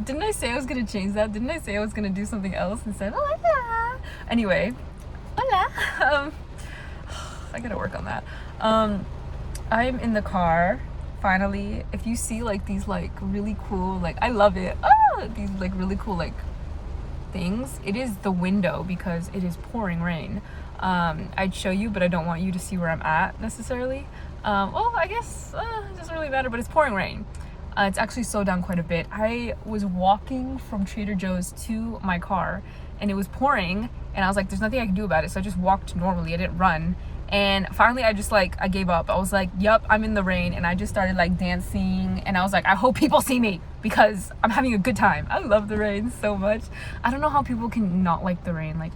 Didn't I say I was gonna change that? Didn't I say I was gonna do something else instead? Hola. Anyway, hola. I gotta work on that. I'm in the car finally. If you see like these like really cool, like I love it. These like really cool like things. It is the window because it is pouring rain. I'd show you, but I don't want you to see where I'm at necessarily. Well, I guess it doesn't really matter, but it's pouring rain. It's actually slowed down quite a bit. I was walking from Trader Joe's to my car and it was pouring and I was like, there's nothing I can do about it. So I just walked normally. I didn't run. And finally I just like, I gave up. I was like, yup, I'm in the rain. And I just started like dancing and I was like, I hope people see me because I'm having a good time. I love the rain so much. I don't know how people can not like the rain. Like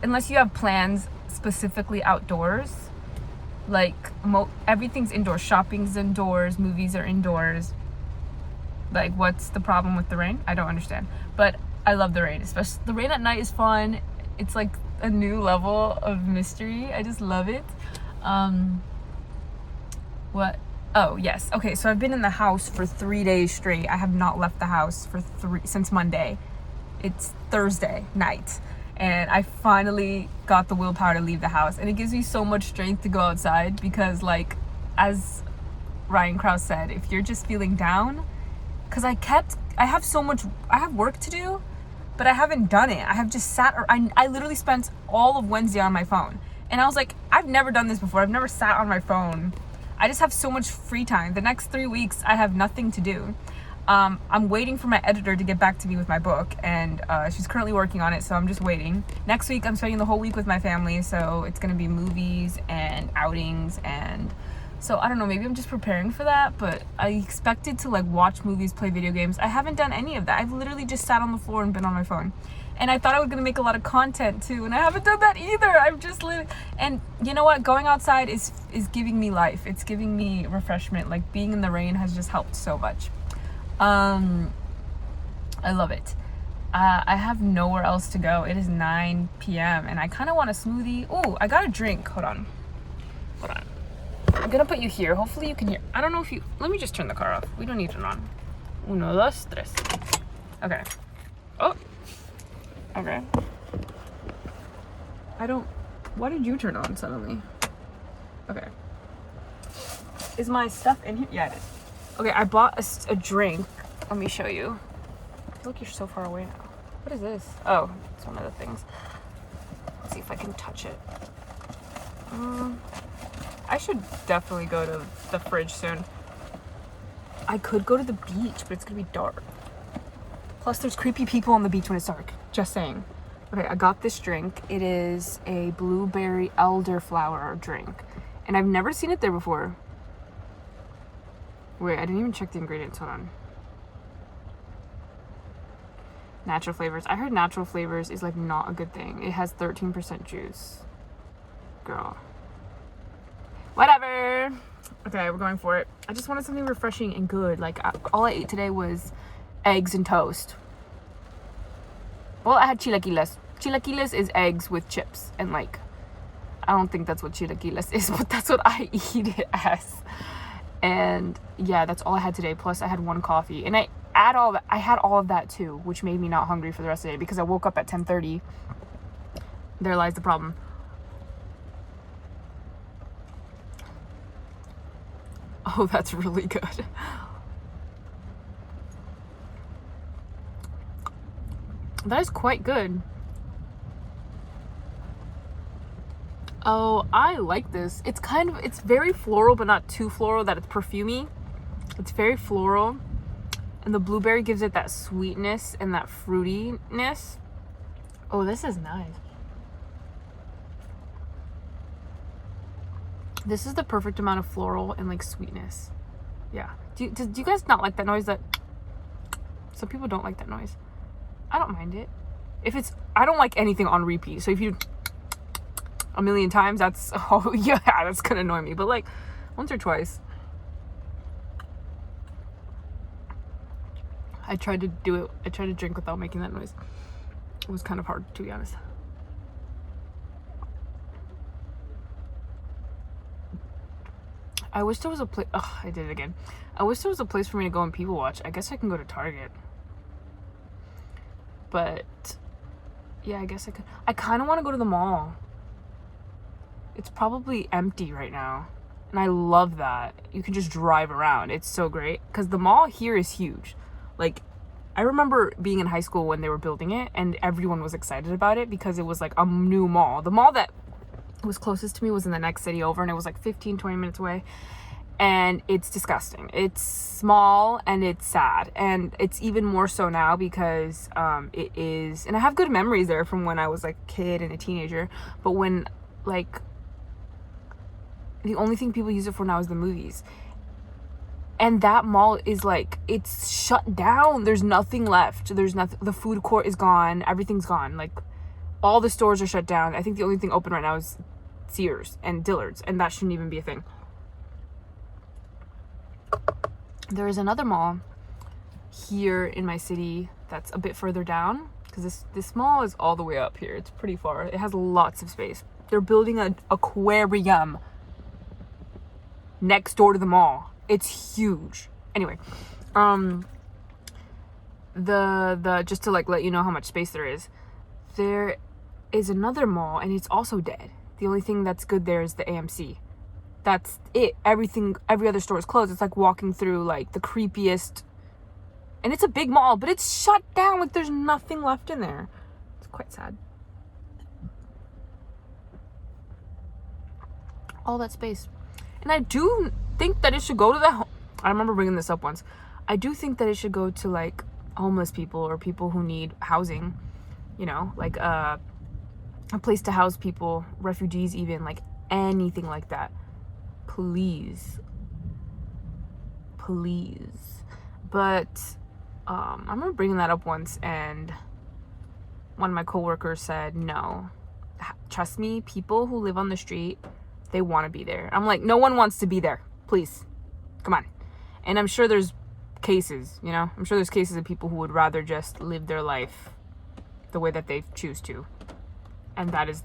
unless you have plans specifically outdoors. Like everything's indoors. Shopping's indoors, movies are indoors. Like what's the problem with the rain? I don't understand. But I love the rain. Especially the rain at night is fun. It's like a new level of mystery. I just love it. What? Oh, yes. Okay, so I've been in the house for 3 days straight. I have not left the house since Monday. It's Thursday night. And I finally got the willpower to leave the house. And it gives me so much strength to go outside because, like, as Ryan Krause said, if you're just feeling down, because I have work to do, but I haven't done it. I have just I literally spent all of Wednesday on my phone. And I was like, I've never done this before. I've never sat on my phone. I just have so much free time. The next 3 weeks, I have nothing to do. I'm waiting for my editor to get back to me with my book, and she's currently working on it, so I'm just waiting. Next week, I'm spending the whole week with my family, so it's gonna be movies and outings, and so I don't know, maybe I'm just preparing for that, but I expected to like watch movies, play video games. I haven't done any of that. I've literally just sat on the floor and been on my phone. And I thought I was gonna make a lot of content too, and I haven't done that either. I'm just and you know what? Going outside is giving me life. It's giving me refreshment. Like being in the rain has just helped so much. I love it. I have nowhere else to go. It is 9 p.m. and I kind of want a smoothie. Oh, I got a drink. Hold on. I'm gonna put you here. Hopefully you can hear. I don't know if you. Let me just turn the car off. We don't need it on. Uno, dos, tres. Okay. Oh. Okay. Why did you turn on suddenly? Okay. Is my stuff in here? Yeah, it is. Okay, I bought a drink. Let me show you. Look, you're so far away now. What is this? Oh, it's one of the things. Let's see if I can touch it. I should definitely go to the fridge soon. I could go to the beach, but it's gonna be dark. Plus, there's creepy people on the beach when it's dark. Just saying. Okay, I got this drink. It is a blueberry elderflower drink. And I've never seen it there before. Wait, I didn't even check the ingredients. Hold on. Natural flavors. I heard natural flavors is like not a good thing. It has 13% juice. Girl. Whatever. Okay, we're going for it. I just wanted something refreshing and good. Like, all I ate today was eggs and toast. Well, I had chilaquiles. Chilaquiles is eggs with chips. And, like, I don't think that's what chilaquiles is, but that's what I eat it as. And yeah, that's all I had today. Plus I had one coffee, and I had all of that too, which made me not hungry for the rest of the day because I woke up at 10:30. There lies the problem. Oh, that's really good. That is quite good. Oh, I like this. It's very floral, but not too floral that it's perfumey. It's very floral. And the blueberry gives it that sweetness and that fruitiness. Oh, this is nice. This is the perfect amount of floral and like sweetness. Yeah. Do you guys not like that noise? That some people don't like that noise. I don't mind it. I don't like anything on repeat. So if you a million times, that's gonna annoy me. But like once or twice. I tried to drink without making that noise. It was kind of hard, to be honest. I wish there was a place. Oh, I did it again. I wish there was a place for me to go and people watch. I guess I can go to Target. But yeah, I guess I could. I kind of want to go to the mall. It's probably empty right now. And I love that. You can just drive around. It's so great. Because the mall here is huge. Like, I remember being in high school when they were building it, and everyone was excited about it because it was like a new mall. The mall that was closest to me was in the next city over, and it was like 15-20 minutes away. And it's disgusting. It's small and it's sad. And it's even more so now because it is... And I have good memories there from when I was like a kid and a teenager. But when, like... The only thing people use it for now is the movies. And that mall is like, it's shut down. There's nothing left. There's nothing. The food court is gone. Everything's gone. Like, all the stores are shut down. I think the only thing open right now is Sears and Dillard's. And that shouldn't even be a thing. There is another mall here in my city that's a bit further down. Because this mall is all the way up here. It's pretty far. It has lots of space. They're building an aquarium next door to the mall. It's huge. Anyway, the just to like let you know how much space there is another mall, and it's also dead. The only thing that's good there is the AMC. That's it. Every other store is closed. It's like walking through like the creepiest, and it's a big mall, but it's shut down. Like, there's nothing left in there. It's quite sad. All that space. And I do think that it should go to I remember bringing this up once. I do think that it should go to like homeless people or people who need housing, you know, like a place to house people, refugees, even, like anything like that. Please. But I remember bringing that up once, and one of my coworkers said, no, trust me, people who live on the street, they want to be there. I'm like, no one wants to be there. Please. Come on. And I'm sure there's cases, you know? I'm sure there's cases of people who would rather just live their life the way that they choose to. And that is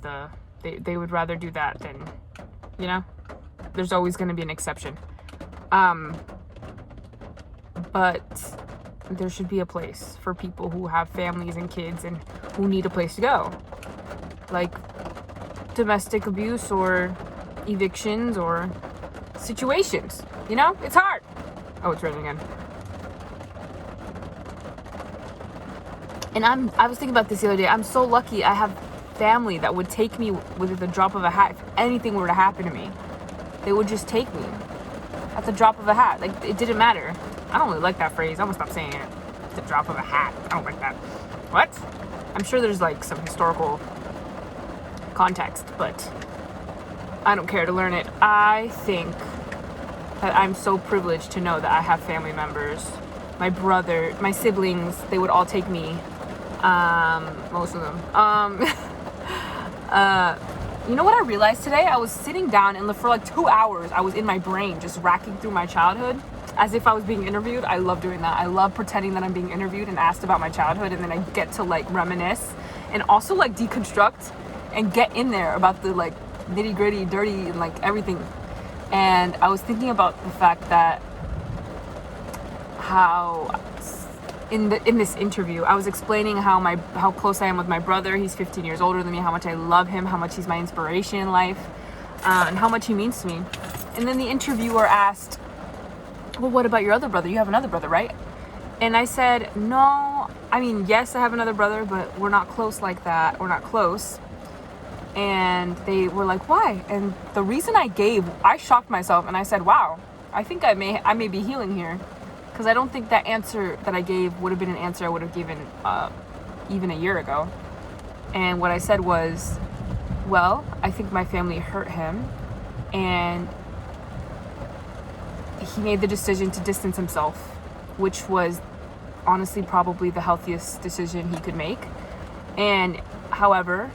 they would rather do that than, you know? There's always going to be an exception. But there should be a place for people who have families and kids and who need a place to go. Like domestic abuse or evictions or situations, you know? It's hard. Oh, it's raining again. And I was thinking about this the other day. I'm so lucky I have family that would take me with the drop of a hat. If anything were to happen to me, they would just take me at the drop of a hat. Like, it didn't matter. I don't really like that phrase. I'm gonna stop saying it. The drop of a hat. I don't like that. What? I'm sure there's like some historical context, but I don't care to learn it. I think that I'm so privileged to know that I have family members. My brother, my siblings, they would all take me. Most of them. You know what I realized today? I was sitting down and for like 2 hours, I was in my brain just racking through my childhood as if I was being interviewed. I love doing that. I love pretending that I'm being interviewed and asked about my childhood, and then I get to like reminisce and also like deconstruct and get in there about the like nitty gritty, dirty, and like everything. And I was thinking about the fact that how in this interview I was explaining how close I am with my brother. He's 15 years older than me, how much I love him, how much he's my inspiration in life, and how much he means to me. And then the interviewer asked, well, what about your other brother? You have another brother, right? And I said, no, I mean, yes, I have another brother, but we're not close like that. We're not close. And they were like, why? And the reason I shocked myself, and I said, wow, I think I may be healing here. Because I don't think that answer that I gave would have been an answer I would have given even a year ago. And what I said was, well, I think my family hurt him, and he made the decision to distance himself, which was honestly probably the healthiest decision he could make. And however,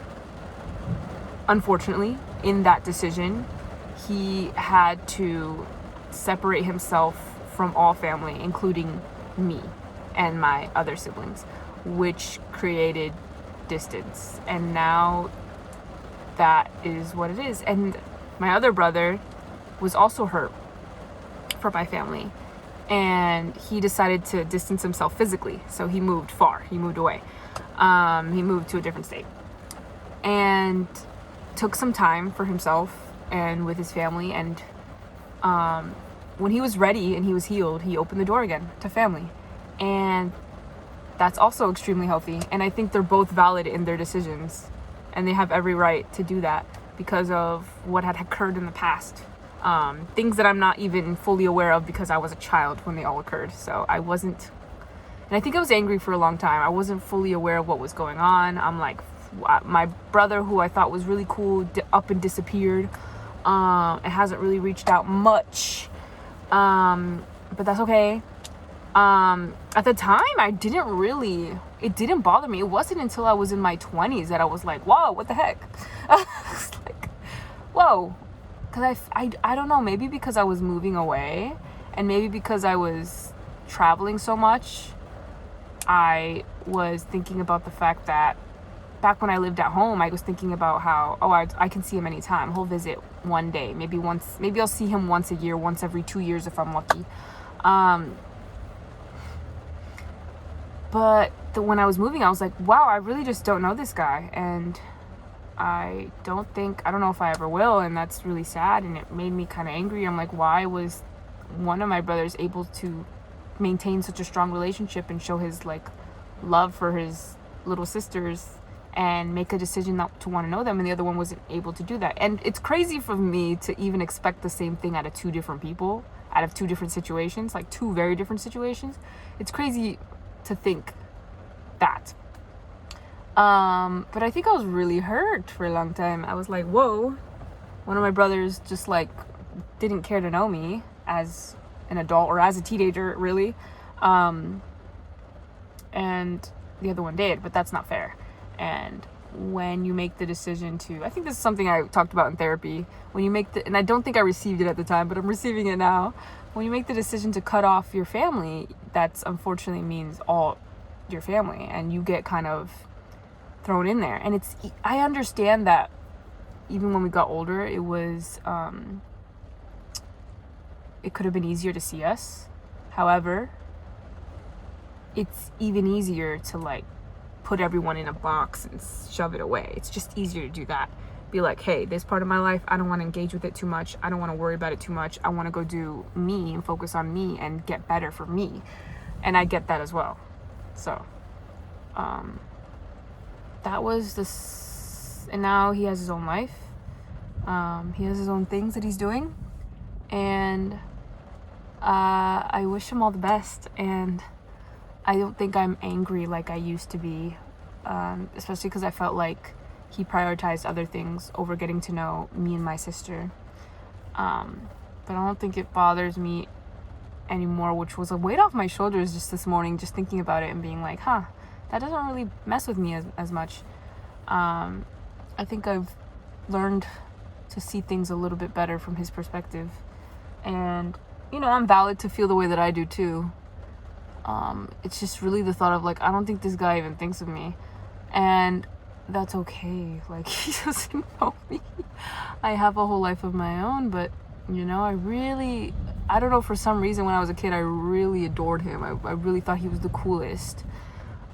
unfortunately, in that decision, he had to separate himself from all family, including me and my other siblings, which created distance. And now that is what it is. And my other brother was also hurt for my family, and he decided to distance himself physically. So he moved far. He moved away. He moved to a different state and took some time for himself and with his family. And when he was ready and he was healed, he opened the door again to family. And that's also extremely healthy. And I think they're both valid in their decisions, and they have every right to do that because of what had occurred in the past. Things that I'm not even fully aware of because I was a child when they all occurred. So I wasn't, and I think I was angry for a long time. I wasn't fully aware of what was going on. I'm like, my brother, who I thought was really cool, up and disappeared. It hasn't really reached out much. But that's okay. At the time, it didn't bother me. It wasn't until I was in my 20s that I was like, whoa, what the heck? I was like, whoa. Because I don't know, maybe because I was moving away, and maybe because I was traveling so much, I was thinking about the fact that back when I lived at home, I was thinking about how, I can see him anytime. He'll visit one day, maybe I'll see him once a year, once every 2 years if I'm lucky. But when I was moving, I was like, wow, I really just don't know this guy. And I don't know if I ever will. And that's really sad. And it made me kind of angry. I'm like, why was one of my brothers able to maintain such a strong relationship and show his like love for his little sisters and make a decision not to want to know them, and the other one wasn't able to do that? And it's crazy for me to even expect the same thing out of two different people, out of two different situations, like two very different situations. It's crazy to think that. But I think I was really hurt for a long time. I was like, whoa, one of my brothers just like didn't care to know me as an adult or as a teenager, really. And the other one did, but that's not fair. And when you make the decision to, I think this is something I talked about in therapy, when you make and I don't think I received it at the time, but I'm receiving it now. When you make the decision to cut off your family, that's unfortunately means all your family, and you get kind of thrown in there. And I understand that even when we got older, it was, it could have been easier to see us. However, it's even easier to like put everyone in a box and shove it away. It's just easier to do that. Be like, hey, this part of my life, I don't want to engage with it too much. I don't want to worry about it too much. I want to go do me and focus on me and get better for me. And I get that as well. So, that was this, and now he has his own life. He has his own things that he's doing, and I wish him all the best. And I don't think I'm angry like I used to be, especially because I felt like he prioritized other things over getting to know me and my sister. But I don't think it bothers me anymore, which was a weight off my shoulders just this morning, just thinking about it and being like, that doesn't really mess with me as much. I think I've learned to see things a little bit better from his perspective. And, I'm valid to feel the way that I do too. It's just really the thought of like, I don't think this guy even thinks of me. And that's okay. Like, he doesn't know me. I have a whole life of my own, but I don't know, for some reason when I was a kid, I really adored him. I really thought he was the coolest.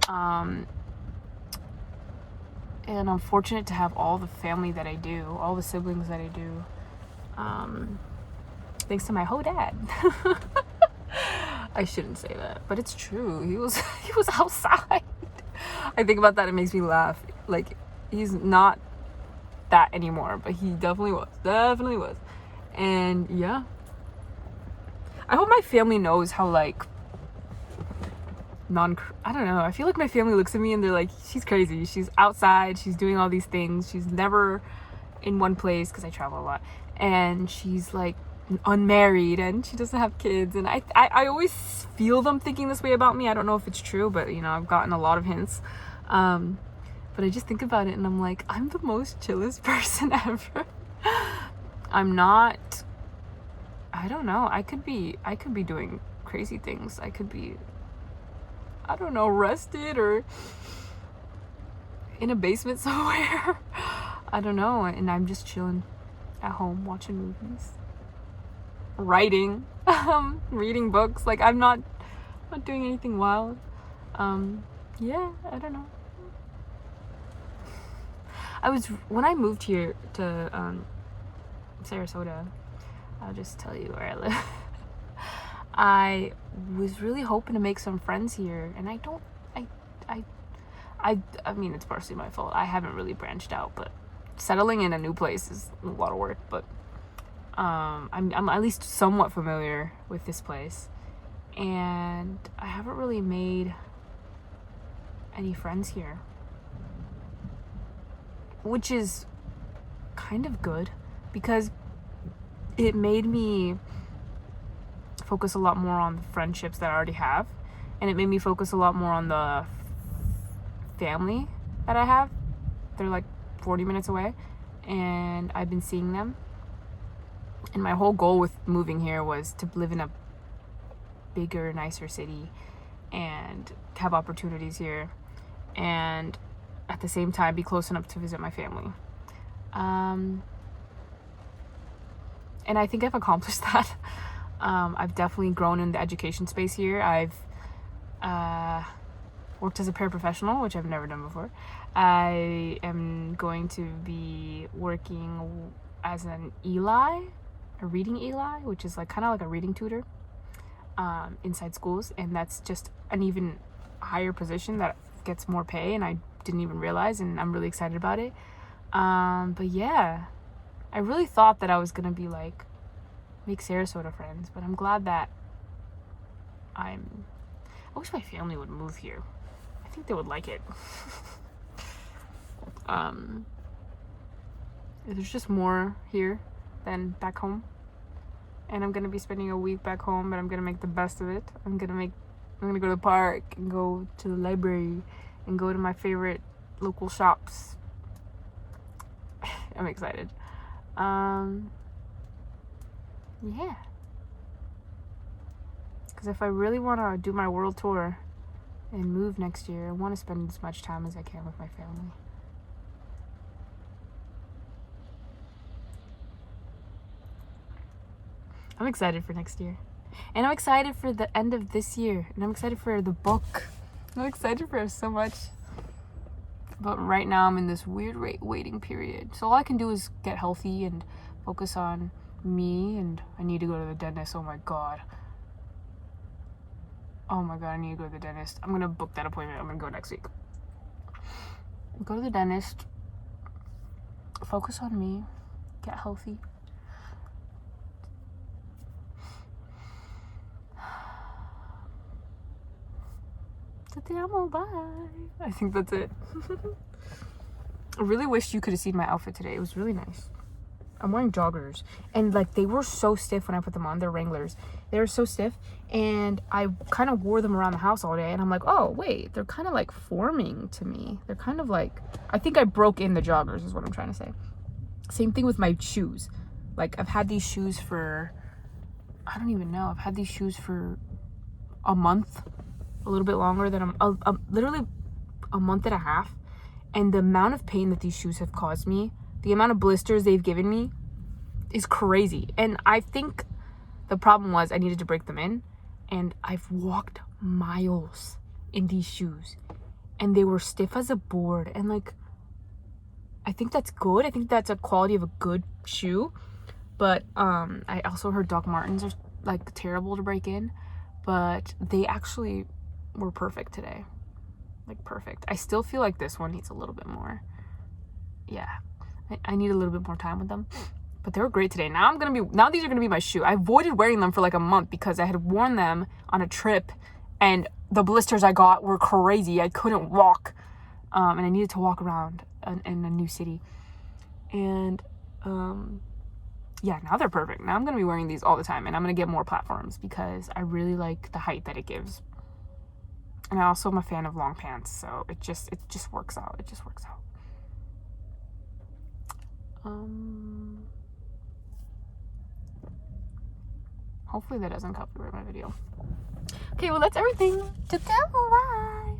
And I'm fortunate to have all the family that I do, all the siblings that I do. Thanks to my whole dad. I shouldn't say that, but it's true. He was outside. I think about that, it makes me laugh. Like, he's not that anymore, but he definitely was. And yeah, I hope my family knows how like I don't know, I feel like my family looks at me and they're like, she's crazy, she's outside, she's doing all these things, she's never in one place, because I travel a lot, and she's like unmarried and she doesn't have kids. And I always feel them thinking this way about me. I don't know if it's true, but I've gotten a lot of hints. But I just think about it and I'm like, I'm the most chillest person ever. I'm not, I don't know, I could be doing crazy things. I could be, I don't know, arrested or in a basement somewhere. I don't know. And I'm just chilling at home watching movies. writing, reading books. Like, I'm not doing anything wild. Yeah, I don't know. When I moved here to Sarasota, I'll just tell you where I live. I was really hoping to make some friends here, and I mean, it's partially my fault. I haven't really branched out, but settling in a new place is a lot of work. But I'm at least somewhat familiar with this place, and I haven't really made any friends here, which is kind of good because it made me focus a lot more on the friendships that I already have, and it made me focus a lot more on the family that I have. They're like 40 minutes away, and I've been seeing them, and my whole goal with moving here was to live in a bigger, nicer city and have opportunities here, and at the same time be close enough to visit my family. And I think I've accomplished that. I've definitely grown in the education space here. I've worked as a paraprofessional, which I've never done before. I am going to be working as a reading Eli, which is like kind of like a reading tutor inside schools, and that's just an even higher position that gets more pay, and I didn't even realize, and I'm really excited about it. But yeah, I really thought that I was gonna be like make Sarasota friends, but I'm glad that I wish my family would move here. I think they would like it. There's just more here than back home, and I'm gonna be spending a week back home, but I'm gonna make the best of it. I'm gonna go to the park and go to the library and go to my favorite local shops. I'm excited. Yeah, because if I really want to do my world tour and move next year, I want to spend as much time as I can with my family. I'm excited for next year, and I'm excited for the end of this year, and I'm excited for the book. I'm excited for so much, but right now I'm in this weird waiting period, so all I can do is get healthy and focus on me, and I need to go to the dentist. Oh my god, I need to go to the dentist. I'm gonna book that appointment. I'm gonna go next week. Go to the dentist, focus on me, get healthy. Bye. I think that's it. I really wish you could have seen my outfit today. It was really nice. I'm wearing joggers, and like they were so stiff when I put them on. They're Wranglers. They were so stiff, and I kind of wore them around the house all day, and I'm like, oh wait, they're kind of like forming to me. They're kind of like, I think I broke in the joggers is what I'm trying to say. Same thing with my shoes. Like, I've had these shoes for, I don't even know, I've had these shoes for a month, a little bit longer than literally a month and a half, and the amount of pain that these shoes have caused me, the amount of blisters they've given me is crazy. And I think the problem was I needed to break them in, and I've walked miles in these shoes, and they were stiff as a board. And like, I think that's good. I think that's a quality of a good shoe. But I also heard Doc Martens are like terrible to break in, but they actually were perfect today. Like, perfect. I still feel like this one needs a little bit more. Yeah, I need a little bit more time with them, but they were great today. Now these are gonna be my shoe. I avoided wearing them for like a month because I had worn them on a trip, and the blisters I got were crazy. I couldn't walk, and I needed to walk around in a new city, and yeah, now they're perfect. Now I'm gonna be wearing these all the time, and I'm gonna get more platforms because I really like the height that it gives. And I also am a fan of long pants, so it just works out. It just works out. Hopefully that doesn't copyright my video. Okay, well, that's everything. Bye.